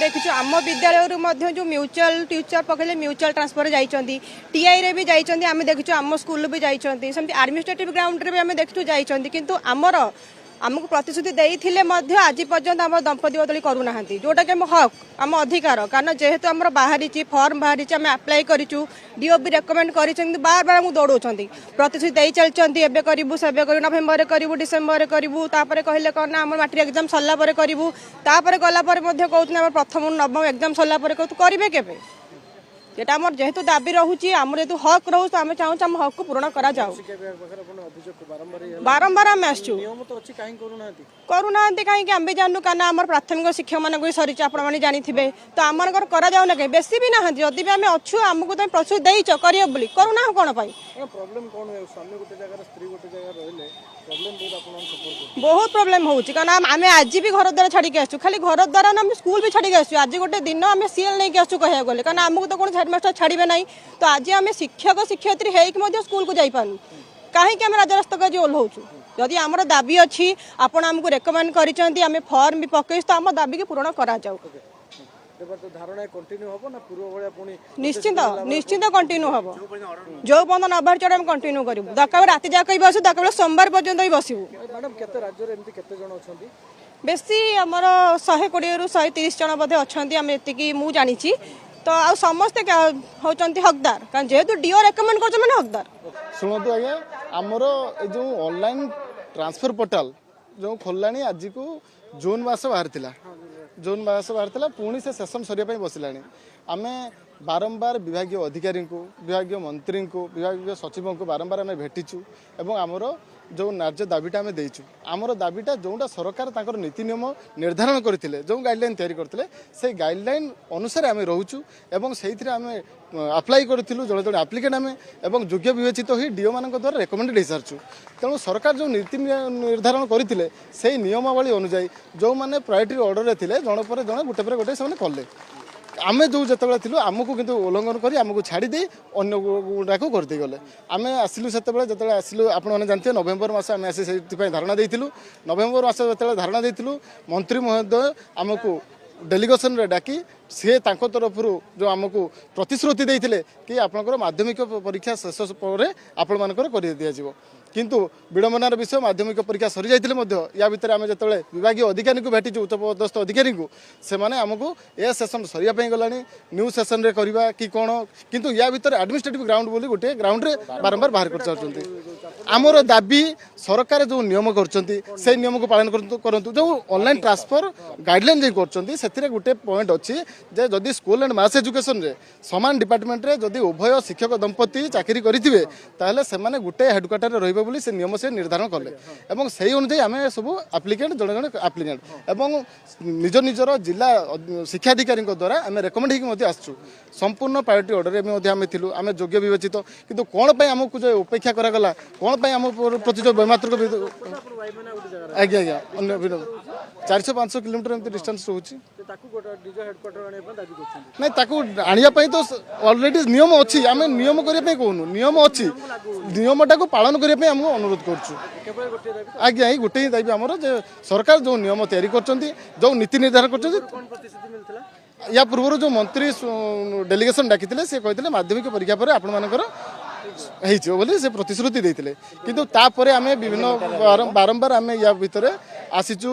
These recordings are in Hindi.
देखु आम विद्यालय जो म्यूचुअल टीचर पकड़े म्यूचुअल ट्रांसफर जाइए टीआई रे भी जाइए आम देखु आम स्कूल भी जाइए सेमती एडमिनिस्ट्रेटिव ग्राउंड रे भी आम देखु जाइए किंतु आमर आमको प्रतिश्रुति देते आज पर्यंत आम दंपति बदली करूना जोटा कि आम हक आम अधिकार कारण जेहेतु आम बाहरी फर्म बाहरी आम आप्लाय करूँ डीओ भी रेकमेंड कर बार बार आमको दौड़ प्रतिश्रुति दे चलती एवं करूँ से नवेम्बर करूँ डिसेम्बर करूँ कहले कौन आम मैट्रिक एग्जाम सरला करूँ गलापर कहते प्रथम नवम एग्जाम सरला करेंगे केवे जेटा आम जेहेतु दाबी रोचे आम जेहतु हक रोच आम चाहूँ आम हक को पूरण करा जाऊ बारंबार आम आसचु करूना कहीं आम भी जानू क्या आम प्राथमिक शिक्षक मान भी सरी आपने जानी तो आम कराऊना कहीं बेसी भी ना जदि भी आम अच्छु आमको तुम प्रतिश्रुति देच कर करूना कौन बहुत प्रोब्लेम होची कारण आम आज भी घर द्वारा छाड़ी आसू खाली घर द्वारा आम स्कूल भी छाड़ी आसू आज गोटे दिन आम सीएल नहीं आसू कह गले कारण आमको तो कौन हेडमास्टर छाड़े ना तो आज आम शिक्षक शिक्षयित्री होकर स्कूल को जापारू कहीं आम राजरास्ता को ओह्लाऊँ जदि आम दाबी अच्छी आपण आमको रेकमेंड कर फर्म भी पकई तो आम दाबी की पूरण करा जाऊ निश्चिंत निश्चिंत कंटिन्यू हम जो पर्यटन नबार चढ़ कंटिन्यू करूँ दरकार रात जाक बसु दरकार सोमवार पर्यंत भी बसबू बेसी आमर 120 रु 130 जन बोधे अच्छा आम ये मुझे जानी तो आ समस्ते होती हकदार कारण जेहेतु डीओ रेकमेंड कर हकदार शुणु आज्ञा आमर जो ऑनलाइन ट्रांसफर पोर्टाल जो खोलला आज को जून मास बाहर पुणी से सेशन सरिया बसला आम बारंबार विभाग अधिकारी को विभाग मंत्री को विभाग सचिव को बारंबार आम भेटिचु एवं आमर जो न्याय दाबीटा आम देचु आमर दाबीटा जोटा सरकार नीति नियम निर्धारण करते जो गाइडलाइन तैयारी करते से गाइडलाइन अनुसार आम रोचु एवं से आम आप्लाय करूँ जड़े जड़े आप्लिकेट आम एवं योग्य विवेचित हो डीओ मान द्वारा रेकमेंडेड हो सारी तेणु सरकार जो नीति निर्धारण करते से नियमावली अनुजाई जो मैंने प्रायोरिटी ऑर्डर में थे जन पर जन गोटे पर गोटे से कले आमे जो जिते थी आमको किंतु उल्लंघन कर आमको छाड़ी अन्न गुड़ा को करदे गले आम आसिलु से आसिलु आपने जानते नवेम्बर मास आम आसी से धारणा देलु नवेम्बर मास जो धारणा देलु मंत्री महोदय आमको डेलीगेशन रे डाकी सी तरफ जो आमको प्रतिश्रुति देते कि आपंकर माध्यमिक परीक्षा शेष पर आपण मानकर कर दिज्व किंतु विडंबनार विषय माध्यमिक परीक्षा सरी जाते या भितर आम जो विभाग अधिकारी को भेटी उच्चपदस्थ अधिकारी को सेमाने आमको ए सेशन सरिया गला न्यू सेशन रे करवा कि कौन किंतु या भितर एडमिनिस्ट्रेटिव ग्राउंड बोली गोटे ग्राउंड रे बारंबार बाहर कर चाहते आमर दाबी सरकार जो नियम कर नियम को पालन करंतु जो ऑनलाइन ट्रांसफर गाइडलाइन जो कर गोटे पॉइंट अच्छी जे जदि स्कूल एंड मास एजुकेशन रे समान डिपार्टमेंट रे जदि उभय शिक्षक दंपति चाकरी करिथिबे ताहले सेमाने गोटे हेडक्वार्टर रे बोली से नियम से निर्धारण कले एवं से अनुसार आम सब आप्लिकेंट जड़े जड़े आप्लिकेंट एवं निज निजर जिला शिक्षाधिकारी द्वारा आम रेकमेंड होकर आसचु संपूर्ण प्रायोरिटी ऑर्डर में आम थी आम योग्य विवेचित किंतु कौन पर आमको जो उपेक्षा करागला कौन पर आम प्रति जो बेमात्र आज्ञा आज्ञा अन्य 400-500 किलोमीटर एमती डिस्टेंस रोचे ना आने तो ऑलरेडी नियम अच्छी आम नियम करने कहूँ नियम अच्छी नियमटा को पालन करने आमको अनुरोध करुँ आज्ञा यही गोटे ही दाबी आमर सरकार जो नियम तैयारी कर नीति निर्धारण कर या पूर्व जो मंत्री डेलीगेशन डाकी से कहते माध्यमिक परीक्षा पर आपण मानकर बोली से प्रतिश्रुति देते किंतु तापर आम विभिन्न बारंबार आम या भितर आसीचु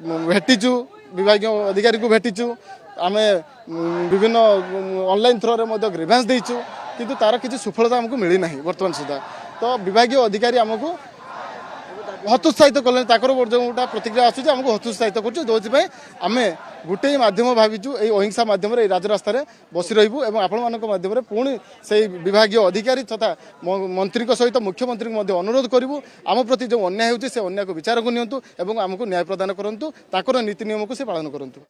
भेटिचु विभाग अधिकारी को भेटिचु आम विभिन्न ऑनलाइन थ्रो रे ग्रीवेंस देचु किंतु तार किसी सफलता आमको मिली ना बर्तमान सुधा तो विभाग अधिकारी आमको हतोत्साहित कले जोटा प्रतिक्रिया आसूँ आमको हतोत्साहित कर आम गोटे मध्यम भाविचु ये अहिंसा मध्यम राजरास्तार बसी रही आपण माध्यम पुणी से विभाग अधिकारी तथा मंत्री सहित मुख्यमंत्री अनुरोध करूँ आम प्रति जो अन्याय होती से अन्याय को विचार को नियंतु एवं आमको न्याय प्रदान करूँ नीति नियम को से पालन करूँ।